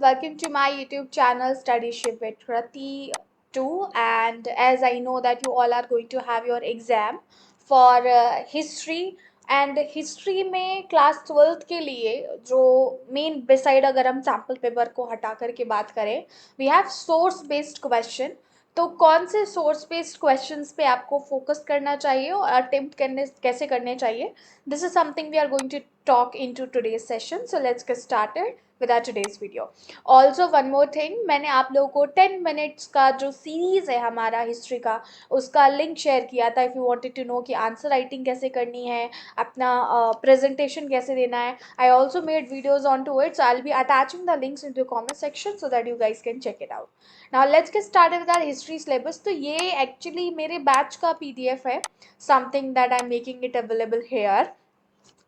welcome to my YouTube channel Studyship with Krati 2. And as I know that you all are going to have your exam for history, and history में class 12th के लिए जो main beside अगर हम sample paper को हटा करके बात करें, we have source based question. तो कौन से सोर्स बेस्ड क्वेश्चंस पे आपको फोकस करना चाहिए और अटेम्प्ट करने कैसे करने चाहिए, this is something we are going to talk in to today's session. So let's get started with our today's video. Also one more thing, मैंने आप लोगों को 10 minutes का जो सीरीज है हमारा हिस्ट्री का, उसका लिंक शेयर किया था. If you wanted to know कि आंसर राइटिंग कैसे करनी है, अपना प्रेजेंटेशन कैसे देना है, I also made videos on to it. So I will be attaching the links in the comment section so that you guys can check it out. Now let's get started with our history syllabus. तो ये actually मेरे batch का PDF है, something that I am making it available hair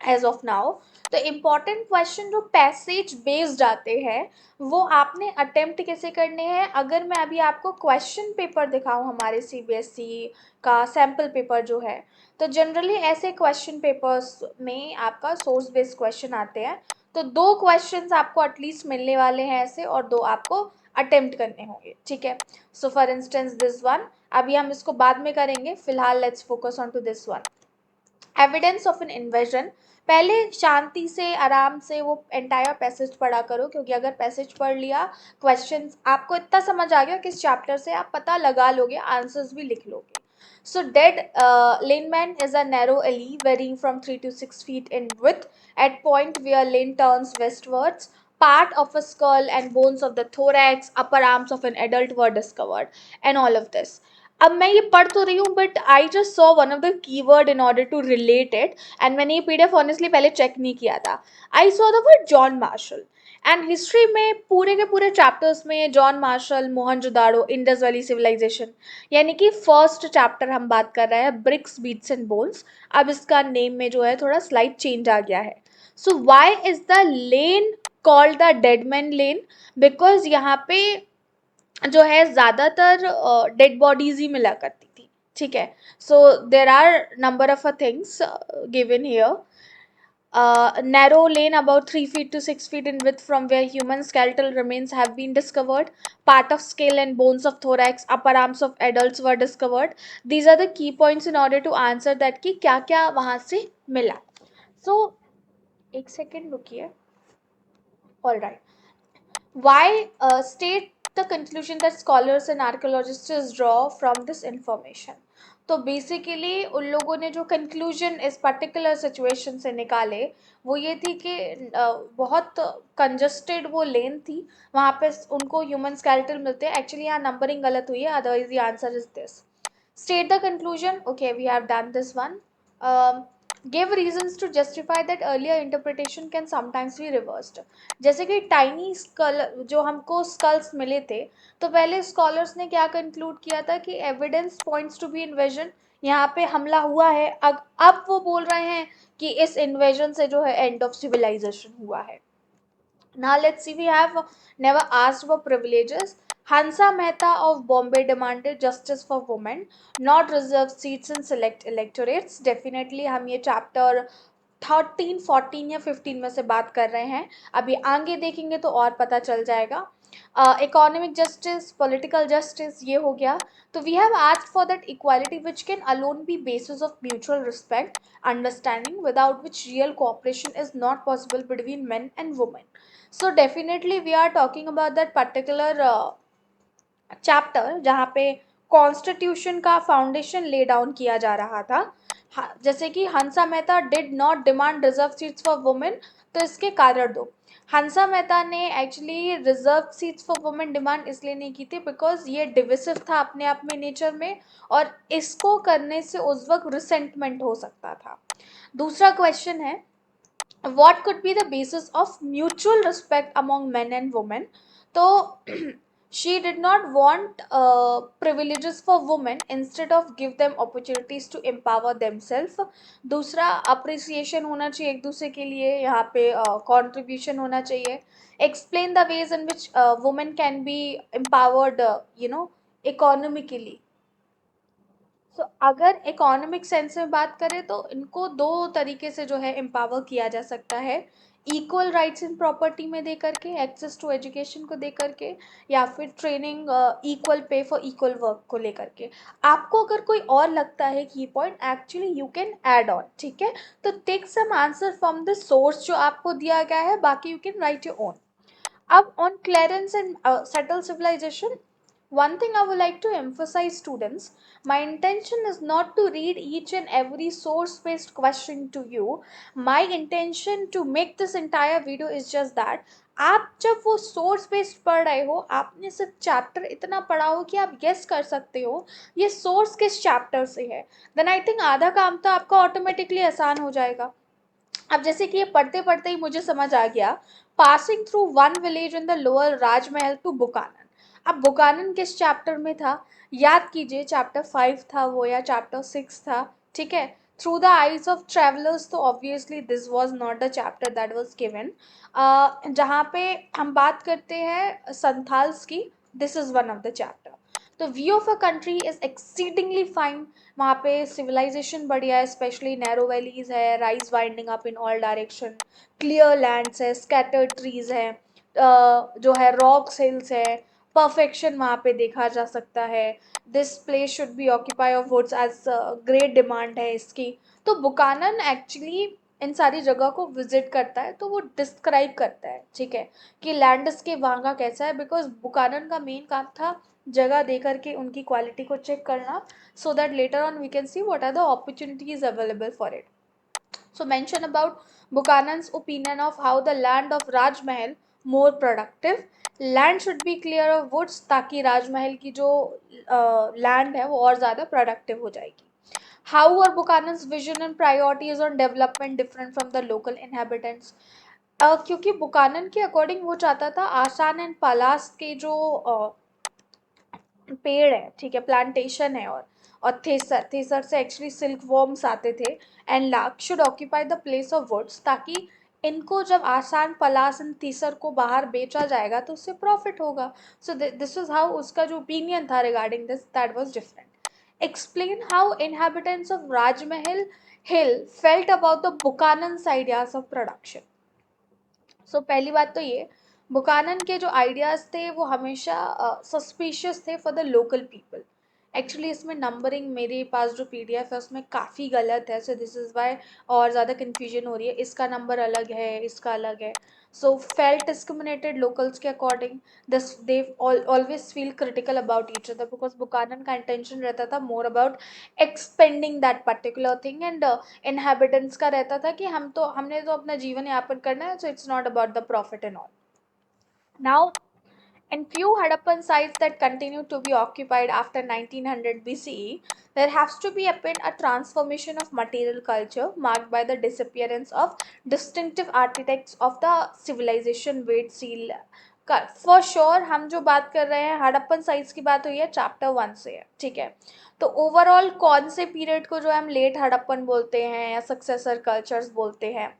as of now. तो important question जो passage based आते हैं वो आपने अटेम्प्ट कैसे करने हैं. अगर मैं अभी आपको क्वेश्चन पेपर दिखाऊं हमारे CBSE का सैम्पल पेपर जो है, तो जनरली ऐसे क्वेश्चन पेपर्स में आपका सोर्स बेस्ड क्वेश्चन आते हैं. तो 2 क्वेश्चंस आपको एटलीस्ट मिलने वाले हैं ऐसे, और 2 आपको अटेम्प्ट करने होंगे. ठीक है. So for instance this one, अभी हम इसको बाद में करेंगे, फिलहाल let's focus on to this one. Evidence of an invasion. पहले शांति से आराम से वो एंटायर पैसेज पढ़ा करो, क्योंकि अगर पैसेज पढ़ लिया, क्वेश्चंस आपको इतना समझ आ गया किस चैप्टर से, आप पता लगा लोगे, आंसर्स भी लिख लोगे. So dead Laneman is a narrow alley varying from 3 to 6 feet in width at point where lane turns westwards. Part of a skull and bones of the thorax, upper arms of an adult were discovered, and all of this. अब मैं ये पढ़ तो रही हूँ, but I just saw one of the keyword in order to relate it, and मैंने ये PDF honestly पहले चेक नहीं किया था. I saw the word John Marshall. And history में पूरे के पूरे चैप्टर्स में John Marshall, Mohenjodaro, Indus Valley civilisation, यानी कि फर्स्ट चैप्टर हम बात कर रहे हैं, ब्रिक्स बीट्स एंड बोन्स. अब इसका नेम में जो है थोड़ा स्लाइट चेंज आ गया है. So why is the lane called the dead man lane? Because यहाँ पे जो है ज़्यादातर डेड बॉडीज ही मिला करती थी. ठीक है. So there are number of things given here. Narrow lane about 3 feet to 6 feet in width from where human skeletal remains have been discovered. Part of skull and bones of thorax, upper arms of adults were discovered. These are the key points in order to answer that कि क्या क्या वहाँ से मिला. So एक second रुकिए. All right. Why state the conclusion that scholars and archaeologists draw from this information? तो basically उन लोगों ने जो कंक्लूजन इस पर्टिकुलर सिचुएशन से निकाले वो ये थी कि बहुत कंजस्टेड वो लेन थी, वहाँ पे उनको ह्यूमन स्केलेटल मिलते हैं. एक्चुअली यहाँ नंबरिंग गलत हुई है, otherwise the answer is this. State the conclusion. Okay, we have done this one. Give reasons to justify that earlier interpretation can sometimes be reversed. जैसे कि टाइनी स्कल जो हमको स्कल्स मिले थे, तो पहले स्कॉलर्स ने क्या कंक्लूड किया था कि evidence points to be invasion, यहाँ पे हमला हुआ है. अब वो बोल रहे हैं कि इस इन्वेजन से जो है एंड ऑफ सिविलाइजेशन हुआ है. Now let's see, we have never asked for privileges. Hansa Mehta of Bombay demanded justice for women, not reserved seats in select electorates. Definitely हम ये chapter 13, 14 या 15 में से बात कर रहे हैं. अभी आगे देखेंगे तो और पता चल जाएगा. Economic justice, political justice, ये हो गया. तो we have asked for that equality which can alone be basis of mutual respect, understanding, without which real cooperation is not possible between men and women. So definitely we are talking about that particular chapter जहाँ पे constitution का foundation lay down किया जा रहा था. जैसे कि Hansa Mehta did not demand reserve seats for women, तो इसके कारण दो. हंसा मेहता ने actually reserve seats for women demand इसलिए नहीं की थी बिकॉज ये डिविसिव था अपने आप में नेचर में, और इसको करने से उस वक्त रिसेंटमेंट हो सकता था. दूसरा क्वेश्चन है, what could be the basis of mutual respect among men and women? तो she did not want privileges for women, instead of give them opportunities to empower themselves. दूसरा, appreciation होना चाहिए एक दूसरे के लिए, यहाँ पे contribution होना चाहिए. Explain the ways in which women can be empowered, economically. सो अगर इकोनॉमिक सेंस में बात करें तो इनको 2 तरीके से जो है एम्पावर किया जा सकता है. इक्वल राइट्स इन प्रॉपर्टी में दे करके, एक्सेस टू एजुकेशन को दे करके, या फिर training, equal pay for equal work को लेकर के। आपको अगर कोई और लगता है की point, actually you can add on, ठीक है। तो take some answer from the source जो आपको दिया गया है, बाकी you can write your own. अब on clearance and settled civilization, one thing I would like to emphasize, students, my intention is not to read each and every source based question to you. My intention to make this entire video is just that आप जब वो source based पढ़ रहे हो, आपने सिर्फ chapter इतना पढ़ा हो कि आप गेस कर सकते हो ये सोर्स किस चैप्टर से है, देन आई थिंक आधा काम तो आपका ऑटोमेटिकली आसान हो जाएगा। अब जैसे कि ये पढ़ते पढ़ते ही मुझे समझ आ गया, passing through one village in the lower Rajmahal to Buchanan. अब बुकानन किस चैप्टर में था, याद कीजिए, चैप्टर 5 था वो या चैप्टर 6 था, ठीक है। Through the eyes of travellers, तो obviously this was not the chapter that was given. जहाँ पे हम बात करते हैं संथाल्स की, this is one of the chapter. तो view of a country is exceedingly fine, वहाँ पे सिविलाइजेशन बढ़िया है, स्पेशली नैरो वैलीज है, rise winding up in all direction, clear lands है, स्कैटर्ड ट्रीज है, जो है रॉक्स हिल्स है, परफेक्शन वहाँ पे देखा जा सकता है। This place should be occupy of woods, as great demand है इसकी। तो बुकानन एक्चुअली इन सारी जगह को विजिट करता है, तो वो डिस्क्राइब करता है, ठीक है, कि लैंडस्केप वहाँ का कैसा है, बिकॉज बुकानन का मेन काम था जगह दे करके उनकी क्वालिटी को चेक करना, so that later on we can see what are the opportunities available for it. So mention about Buchanan's opinion of how the land of Rajmahal more productive. Land should be clear of woods ताकि राजमहल की जो land है वो और ज़्यादा productive हो जाएगी. How are Buchanan's vision and priorities on development different from the local inhabitants? क्योंकि बुकानन के अकॉर्डिंग वो चाहता था आसान एंड पलास के जो पेड़ है, ठीक है, प्लांटेशन है, और थेसर, थेसर से एक्चुअली सिल्क वॉर्म्स आते थे, and lac should occupy the place of woods, ताकि इनको जब आसान पलास एंड थीसर को बाहर बेचा जाएगा तो उससे प्रॉफिट होगा। सो दिस इज हाउ उसका जो ओपिनियन था regarding this, that was different. Explain how inhabitants of Rajmahal hill felt about the Buchanan's ideas of production. So पहली बात तो ये, बुकानन के जो आइडियाज़ थे वो हमेशा सस्पिशियस थे for the local people. Actually इसमें नंबरिंग मेरे पास जो पीडीएफ है उसमें काफ़ी गलत है, सो दिस इज़ वाई और ज़्यादा कन्फ्यूजन हो रही है, इसका नंबर अलग है, इसका अलग है। सो फेल्ट डिस्क्रिमिनेटेड लोकल्स के according, this they always feel critical about each other, because Buchanan का इंटेंशन रहता था more about expanding that particular thing, and inhabitants का रहता था कि हमने तो अपना जीवन यापन करना है, so it's not about the profit and all. Now in few Harappan sites that continue to be occupied after 1900 BCE, there has to be a transformation of material culture marked by the disappearance of distinctive architects of the civilization weight seal. For sure हम जो बात कर रहे हैं Harappan sites की बात हुई है चैप्टर 1 से है, ठीक है। तो ओवरऑल कौन से पीरियड को जो हम लेट हड़प्पन बोलते हैं या सक्सेसर कल्चर्स बोलते हैं,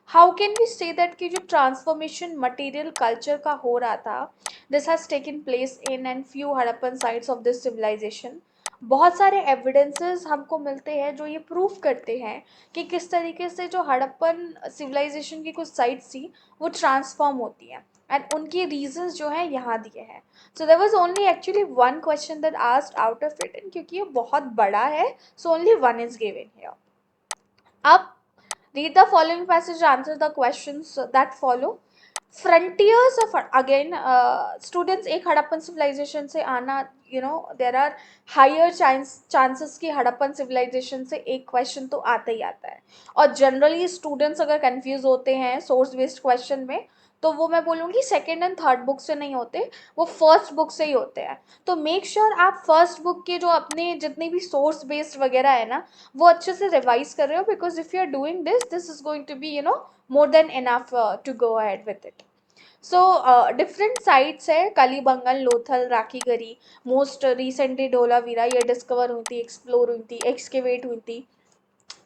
how can we say that कि जो ट्रांसफॉर्मेशन मटेरियल कल्चर का हो रहा था, this has taken place in and few Harappan sites of this civilisation. बहुत सारे एविडेंसेस हमको मिलते हैं जो ये प्रूफ करते हैं कि किस तरीके से जो हड़प्पन सिविलाइजेशन की कुछ साइट्स थी वो ट्रांसफॉर्म होती हैं, एंड उनकी रीजंस जो हैं यहाँ दिए हैं। So there was only actually one question that asked out of it, and क्योंकि ये बहुत बड़ा है so only one is given here. अब read the following passage, answer the questions that follow. Frontiers of, again students, एक Harappan civilization से आना, there are higher chances कि हड़प्पन civilization से एक question तो आता ही आता है, और generally students अगर confuse होते हैं source based question में, तो वो मैं बोलूँगी सेकेंड एंड थर्ड बुक से नहीं होते, वो फर्स्ट बुक से ही होते हैं। तो मेक श्योर आप फर्स्ट बुक के जो अपने जितने भी सोर्स बेस्ड वगैरह है ना, वो अच्छे से रिवाइज कर रहे हो, because if you are doing this is going to be more than enough to go ahead with it. So different sites है, कलीबंगन, लोथल, राखीगरी, मोस्ट रिसेंटली ढोलावीरा, ये डिस्कवर हुई थी, एक्सप्लोर हुई थी, एक्सकेवेट हुई थी।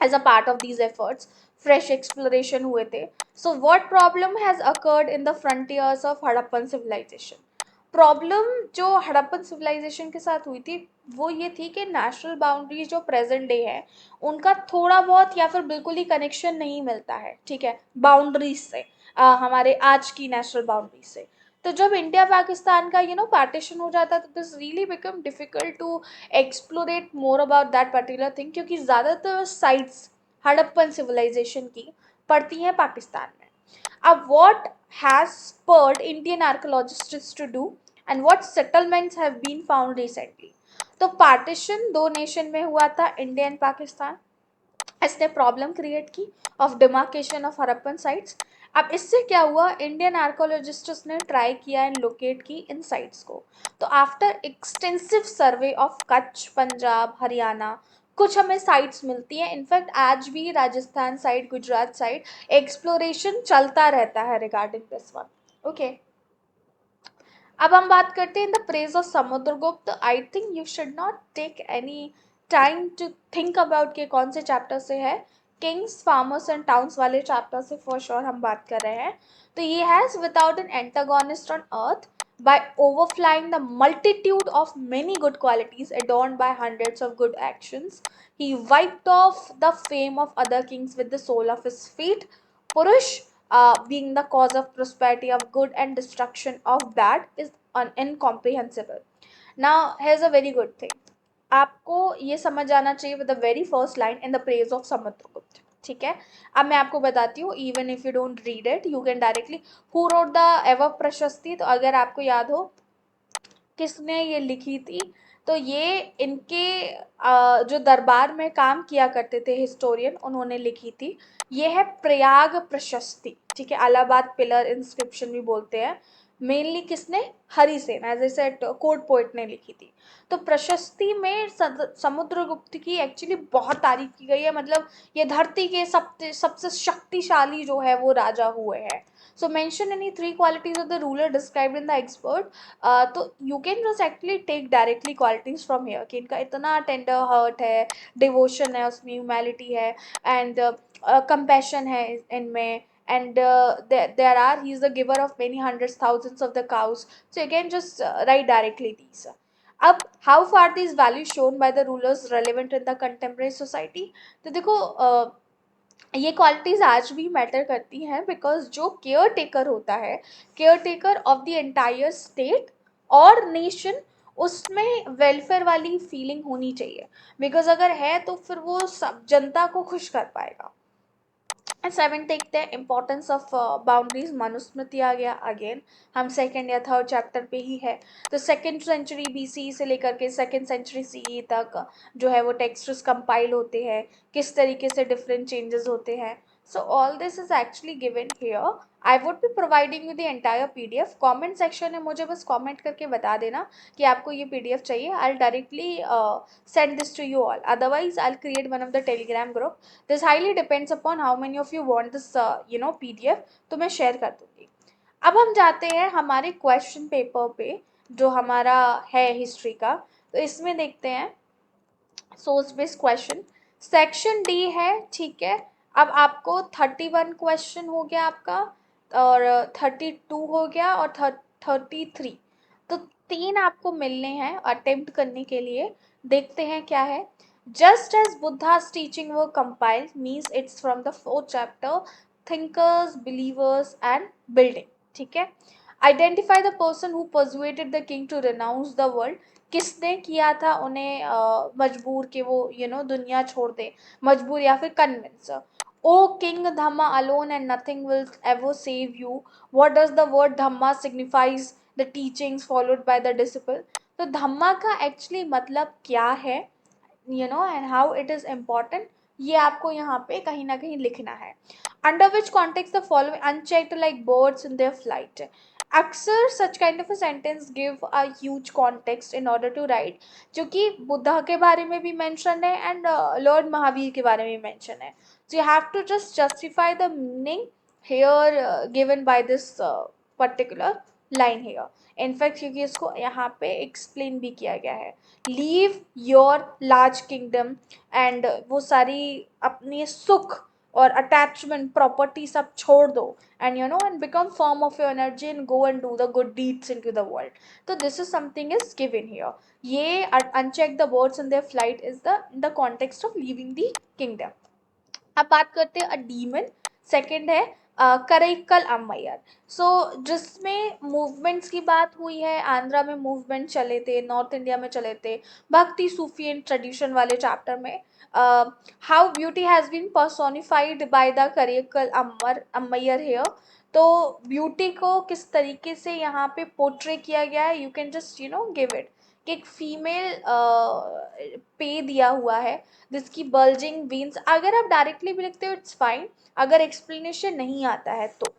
as a part of these efforts, fresh exploration हुए थे। So what problem has occurred in the frontiers of Harappan civilization? Problem जो हड़प्पन सिविलाइजेशन के साथ हुई थी वो ये थी कि नेशनल बाउंड्री जो प्रेजेंट डे है उनका थोड़ा बहुत या फिर बिल्कुल ही कनेक्शन नहीं मिलता है, ठीक है, बाउंड्रीज से, हमारे आज की नेशनल बाउंड्री से। तो जब इंडिया पाकिस्तान का पार्टीशन हो जाता तो this really become difficult to explore more about that particular thing, क्योंकि ज़्यादातर साइट्स हड़प्पन सिविलाइजेशन की पड़ती हैं पाकिस्तान में। अब what has spurred Indian archaeologists to do and what settlements have been found recently? तो पार्टीशन दो नेशन में हुआ था, इंडिया एंड पाकिस्तान। इसने प्रॉब्लम क्रिएट की of demarcation of Harappan sites. अब इससे क्या हुआ, इंडियन आर्कोलॉजिस्ट्स ने ट्राई किया एंड लोकेट की इन साइट्स को। तो after extensive survey of Kutch, Punjab, Haryana, कुछ हमें साइट्स मिलती हैं। इनफैक्ट आज भी Rajasthan side, Gujarat side exploration चलता रहता है रिगार्डिंग दिस वन। ओके, अब हम बात करते हैं in the praise of Samudragupta. I think you should not take any time to think about के कौन से चैप्टर से है। किंग्स, फार्मर्स एंड टाउन्स वाले चैप्टर से फॉर श्योर हम बात कर रहे हैं। तो ये has without an antagonist on earth, by overflying the multitude of many good qualities adorned by hundreds of good actions, he wiped off the fame of other kings with the sole of his feet. Purush, being the cause of prosperity of good and destruction of bad, is incomprehensible. Now here's a very good thing, आपको ये समझ आना चाहिए with the very first line in the praise of Samudragupta, ठीक है। अब मैं आपको बताती हूँ, even if you don't read it you can directly, who wrote the ever प्रशस्ति, तो अगर आपको याद हो किसने ये लिखी थी, तो ये इनके जो दरबार में काम किया करते थे हिस्टोरियन, उन्होंने लिखी थी। ये है प्रयाग प्रशस्ति, ठीक है, अलाहाबाद पिलर इंस्क्रिप्शन भी बोलते हैं। मेनली किसने, Harisena, as a said court poet ने लिखी थी। तो प्रशस्ति में समुद्रगुप्त की एक्चुअली बहुत तारीफ की गई है, मतलब ये धरती के सबसे शक्तिशाली जो है वो राजा हुए हैं। So mention any three qualities of the ruler described in the expert. तो you can just actually take directly qualities from here कि इनका इतना टेंडर हार्ट है, डिवोशन है उसमें, ह्यूमैलिटी है, एंड कंपैशन है इनमें, and there are, he is the giver of many hundreds thousands of the cows. So you can just write directly these. अब how far these values shown by the rulers relevant in the contemporary society? तो देखो ये qualities आज भी matter करती हैं, because जो care taker होता है, care taker of the entire state और नेशन, उसमें वेलफेयर वाली फीलिंग होनी चाहिए, बिकॉज अगर है तो फिर वो सब जनता को खुश कर पाएगा। सेवन देखते हैं इंपॉर्टेंस ऑफ बाउंड्रीज, मनुस्मृति आ गया, अगेन हम सेकेंड या थर्ड चैप्टर पे ही है। तो सेकेंड सेंचुरी बीसी से लेकर के सेकेंड सेंचुरी सीई तक जो है वो टेक्स्ट्स कंपाइल होते हैं, किस तरीके से डिफरेंट चेंजेस होते हैं। So all this is actually given here. I would be providing you the entire PDF. Comment section में मुझे बस कमेंट करके बता देना कि आपको ये पीडीएफ चाहिए। I directly send this to you all, otherwise I'll create one of the telegram group. This highly depends upon how many of you want this pdf, तो मैं शेयर कर दूंगी। अब हम जाते हैं हमारे क्वेश्चन पेपर पे जो हमारा है हिस्ट्री का। तो इसमें देखते हैं source based question, section D है, ठीक है। अब आपको 31 क्वेश्चन हो गया आपका, और 32 हो गया, और 33, तो 3 आपको मिलने हैं अटेम्प्ट करने के लिए। देखते हैं क्या है। Just as Buddha's teaching were compiled, means it's from the 4th chapter, thinkers, believers and building, ठीक है। Identify the person who persuaded the king to renounce the world, किसने किया था उन्हें मजबूर के वो दुनिया छोड़ दे, मजबूर या फिर convince. O king, dhamma alone and nothing will ever save you. What does the word dhamma signifies? The teachings followed by the disciple. तो धम्मा का एक्चुअली मतलब क्या है, and how it is important, ये आपको यहाँ पे कहीं ना कहीं लिखना है। Under which context the following unchecked like birds in their flight. अक्सर such kind of a sentence give a huge context in order to right, जो कि बुद्धा के बारे में भी मेंशन है एंड लॉर्ड महावीर के बारे में मेंशन है। So you have to just justify the meaning here given by this particular line here. In fact क्योंकि इसको यहाँ पे एक्सप्लेन भी किया गया है, leave your large kingdom, and वो सारी अपनी सुख और अटैचमेंट प्रॉपर्टी सब छोड़ दो, and and become form of your energy and go and do the good deeds in to the world. तो this is something is given here. ये uncheck the birds in their flight is the context of leaving the kingdom. अब बात करते हैं a demon. Second है करैक्कल अम्मैयर. सो जिसमें movements की बात हुई है, आंध्रा में मूवमेंट चले थे, नॉर्थ इंडिया में चले थे, भक्ति सूफी एंड ट्रेडिशन वाले चैप्टर में how beauty has been personified by the Karaikkal Ammaiyar here. तो ब्यूटी को किस तरीके से यहाँ पे पोर्ट्रे किया गया है, you can just give it कि एक फीमेल पे दिया हुआ है जिसकी बल्जिंग वीन्स, अगर आप डायरेक्टली भी लिखते हो इट्स फाइन, अगर एक्सप्लेनेशन नहीं आता है तो.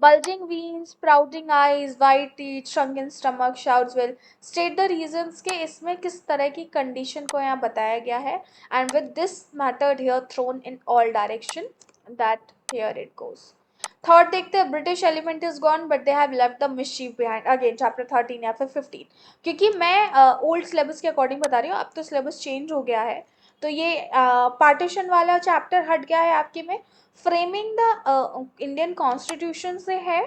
bulging veins, sprouting eyes, white teeth, shrunken stomach, shouts will state the reasons के इसमें किस तरह की कंडीशन को यहाँ बताया गया है. and with this method here thrown in all direction, that here it goes. Third देखते हैं British element is gone but they have left the mischief behind. Again chapter 13 या फिर 15, क्योंकि मैं ओल्ड सिलेबस के अकॉर्डिंग बता रही हूँ, अब तो सिलेबस चेंज हो गया है. तो ये पार्टीशन वाला चैप्टर हट गया है आपके में. फ्रेमिंग द इंडियन कॉन्स्टिट्यूशन से है,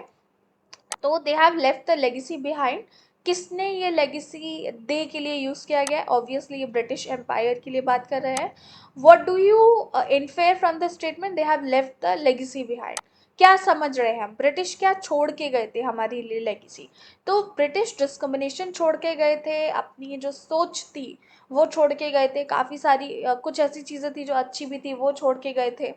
तो दे have left the legacy behind. किसने ये लेगेसी दे के लिए यूज किया गया? ऑब्वियसली ये ब्रिटिश एम्पायर के लिए बात कर रहे हैं. What do you infer from the statement they have left the legacy behind? क्या समझ रहे हैं हम? ब्रिटिश क्या छोड़ के गए थे हमारे लिए लेगेसी? तो ब्रिटिश डिस्क्रिमिनेशन छोड़ के गए थे, अपनी जो सोच थी वो छोड़ के गए थे, काफ़ी सारी कुछ ऐसी चीज़ें थी जो अच्छी भी थी वो छोड़ के गए थे.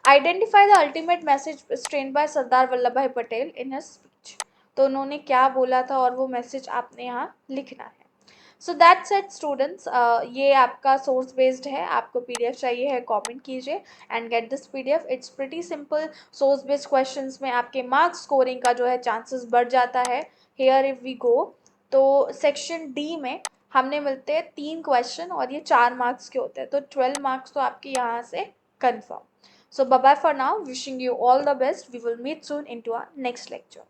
Identify the ultimate message strain by Sardar Vallabh bhai Patel in his speech. तो उन्होंने क्या बोला था और वो मैसेज आपने यहाँ लिखना है. So that's it students. ये आपका सोर्स बेस्ड है, आपको पीडीएफ चाहिए है कमेंट कीजिए and get this PDF. It's pretty simple. Source based questions में आपके मार्क्स स्कोरिंग का जो है चांसेस बढ़ जाता है. हेयर इफ वी गो, तो सेक्शन डी में हमने मिलते हैं 3 क्वेश्चन और ये 4 मार्क्स के होते हैं, तो 12 मार्क्स तो आपके यहाँ से confirm. So bye bye for now. Wishing you all the best. We will meet soon into our next lecture.